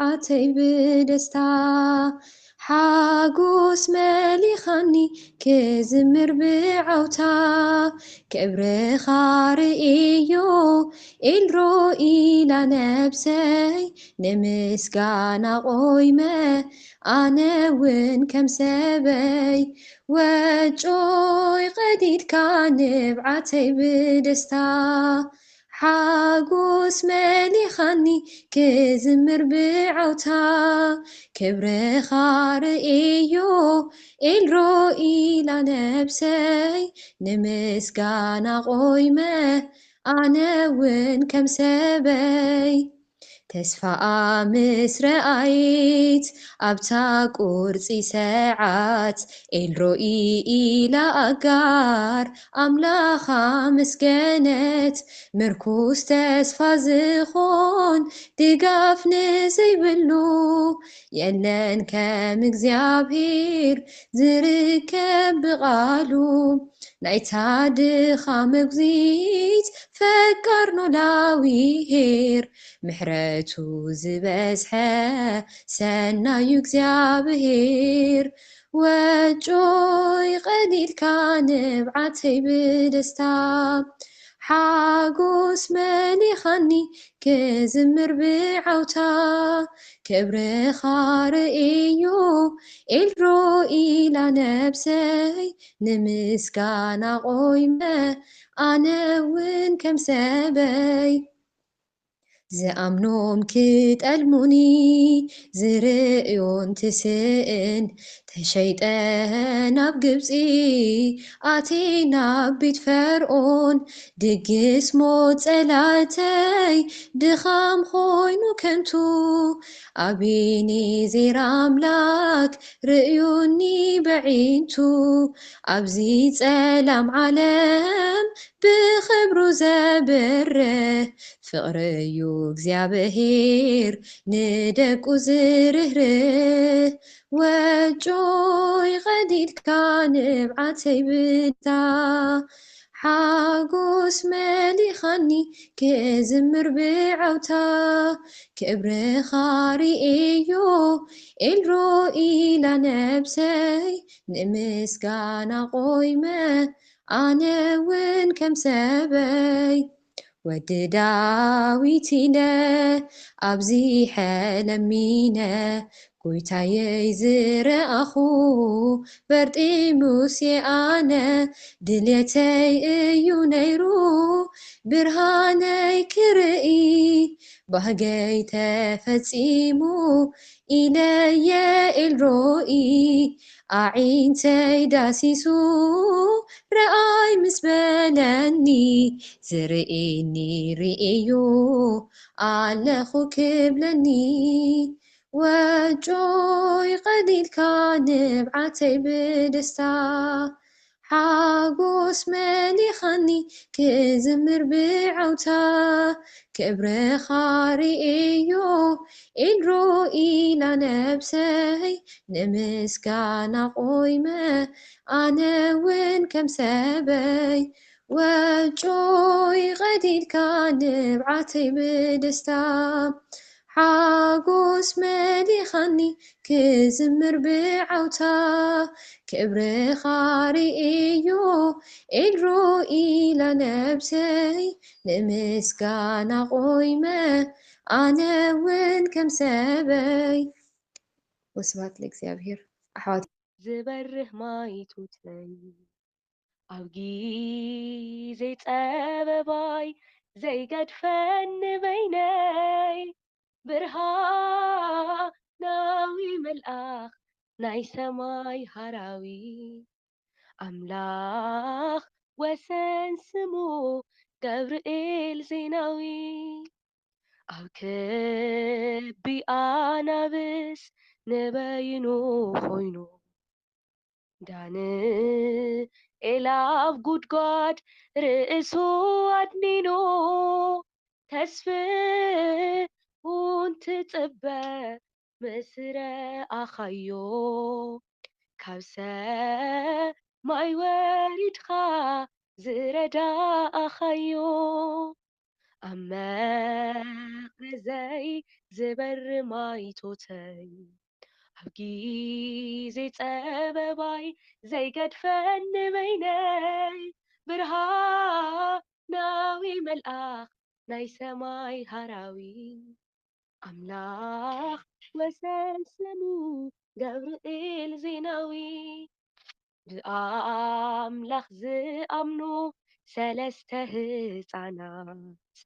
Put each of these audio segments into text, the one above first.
نبعتي بدستا حاجوس مليخني كزمر بعوتا كبر خارئيو الرؤي لنبسي نمسكانا قويمة أنا وين كم سبي وجوي قديد كان نبعتي بدستا حاجوس مليخني كزمر بعوتا كبر خارئيو الرؤي لنبسي نمسكانا قويمة أنا وين كم سبي تسفى مسرأيت أبتا قرصي ساعات الرؤي إلى أقار أملاخا مسكنت مركوز تسفى زخون دقاف نزي بلو يلن كم اكزيابير زركب بغالو نايتا دخا مغزيت فكرنو لاويهير محرتو زبزحه سنايو እግዚአብሔር وجوي قليل كان بعتي بدستا حاجوس مليخني كزمر بعوتا كبر خارئيو الرؤي لنبسي نمسكانا قويمة أنا وين كم سبي زأمنوم كتألموني زرئيون تسئن تشيطان أبقبزي آتينا بيت فرعون دقس موت سلاتي دخام خوينو كنتو أبيني زير أملاك رئيوني بعينتو أبزي سلام علم بخبرو زبره ፍቕረዩ እግዚኣብሔር ንደቁ ዝርህርህ ወጆይ ቐዲድካ ንብዓተይ ብታ ሓጎስ መሊኻኒ ክዝምር ብዓውታ ክብርኻ ርኤዮ ኤልሮኢ ለነብሰይ ንምስጋና ቆይመ ኣነ ውን ከም ሰበይ ወዲ ዳዊቲነ ኣብዚ ሕለሚነ ጎይታየይ ዝረኣኹ በርጢሙስ የኣነ ድልየተይ እዩ ነይሩ ብርሃነይ ክርኢ ባህገይ ተፈጺሙ ኢለየ ኤልሮኢ ኣዒንተይ ዳሲሱ ረኣይ ምስ በለኒ ዝርኤኒ ርኤዮ ኣለኹ ክብለኒ ወጆይ ቐሊልካ ንብዓተይ ብደስታ ሓጎስ መሊኻኒ ክዝምር ብዓውታ ክብርኻ ርኤዮ ኤልሮኢ ለነብሰይ ንምስጋና ቆይመ ኣነ ውን ከም ሰበይ ወጆይ ቐዲድካ ንብዓተይ ብደስታ ሓጎስ መሊኻኒ ክዝምር ብዓውታ ክብርኻ ርኤዮ ኤልሮኢ ለነብሰይ ንምስጋና ቆይመ ኣነ ውን ከም ሰበይ ወስብሐት ለእግዚአብሔር ኣሕዋት ዝበርህ ማይቱተይ ኣብ ጊዜ ፀበባይ ዘይገድፈኒ በይነይ ብርሃናዊ መልኣኽ ናይ ሰማይ ሃራዊ ኣምላኽ ወሰን ስሙ ገብርኤል ዜናዊ ኣብ ክቢ ኣናብስ ንበይኑ ኾይኑ ዳንኤል ኣብ ጉድጓድ ርእሱ ኣድኒኑ ተስፍኡን ትጽበ ምስረ ኣኻዮ ካብ ሰማይ ወሪድኻ ዝረዳእኻዮ ኣመቕረዘይ ዝበሪ ማይቶተይ ኣብ ጊዜ ፀበባይ ዘይገድፈኒ በይነይ ብርሃናዊ መልኣኽ ናይ ሰማይ ሃራዊ ኣምላኽ ወሰን ስሙ ገብርኤል ዜናዊ ብኣምላኽ ዝኣምኑ ሰለስተ ህፃናት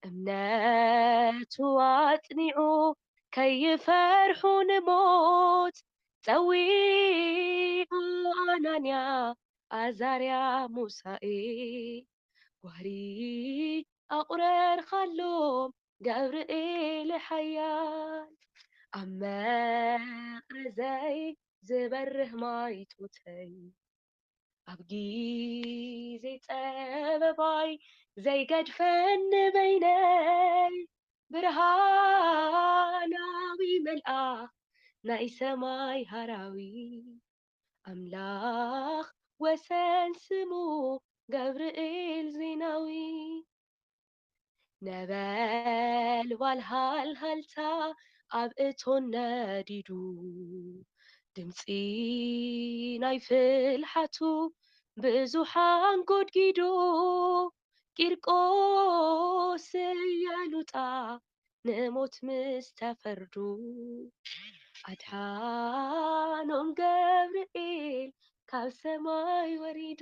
እምነቱ ኣጽኒዑ ከይፈርሑ ንሞት ፀዊዑ ኣናንያ ኣዛርያ ሙሳኤል ዋሪ ኣቑረርኻሎም ገብርኤል ሓያል ኣብ መቕረዘይ ዝበርህ ማይቶተይ ኣብ ጊዜ ፀበባይ ዘይገድፈኒ በይነይ ብርሃናዊ መልኣኽ ናይ ሰማይ ሃራዊ ኣምላኽ ወሰን ስሙ ገብርኤል ዜናዊ ነበልባል ሃልሃልታ ኣብ እቶን ነዲዱ ድምፂ ናይ ፍልሓቱ ብዙሓን ጎድጊዱ ቂርቆስ የሉጣ ንሞት ምስ ተፈርዱ ኣድሓኖም ገብርኤል ካብ ሰማይ ወሪዱ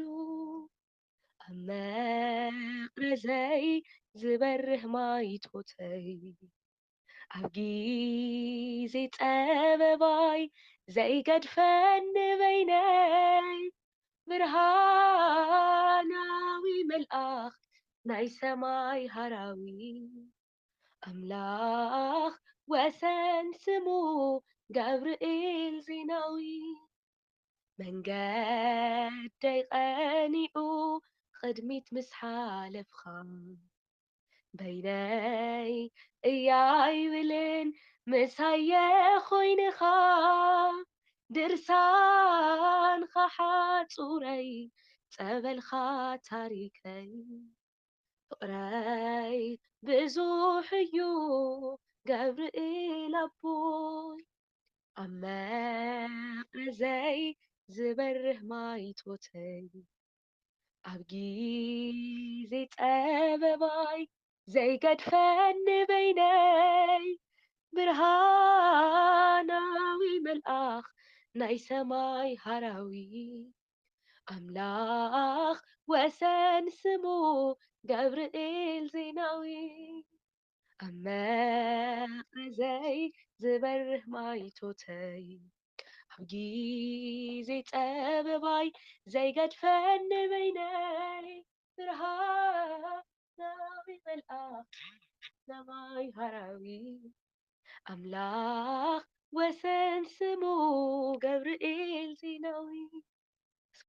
ኣብ መቕረዘይ ዝበርህ ማይቶተይ ኣብ ጊዜ ፀበባይ ዘይገድፈኒ በይነይ ብርሃናዊ መልኣኽ ናይ ሰማይ ሃራዊ ኣምላኽ ወሰን ስሙ ገብርኤል ዜናዊ መንገደይ ቀኒዑ ቅድሚት ምስ ሓለፍኻ በይነይ እያይብልን ምሳየ ኮይንኻ ድርሳንኻ ሓፁረይ ፀበልኻ ታሪከይ ፍቕረይ ብዙሕ እዩ ገብርኤል ኣቦይ ኣብ መቕረዘይ ዝበርህ ማይቶተይ ኣብ ጊዜ ፀበባይ ዘይገድፈኒ በይነይ ብርሃናዊ መልኣኽ ናይ ሰማይ ሃራዊ ኣምላኽ ወሰን ስሙ ገብርኤል ዜናዊ ኣብ መቕረዘይ ዝበርህ ማይቶተይ ኣብ ጊዜ ፀበባይ ዘይገድፈኒ በይነይ ብርሃናዊ መልኣኽ ሰማይ ሃራዊ ኣምላኽ ወሰን ስሙ ገብርኤል ዜናዊ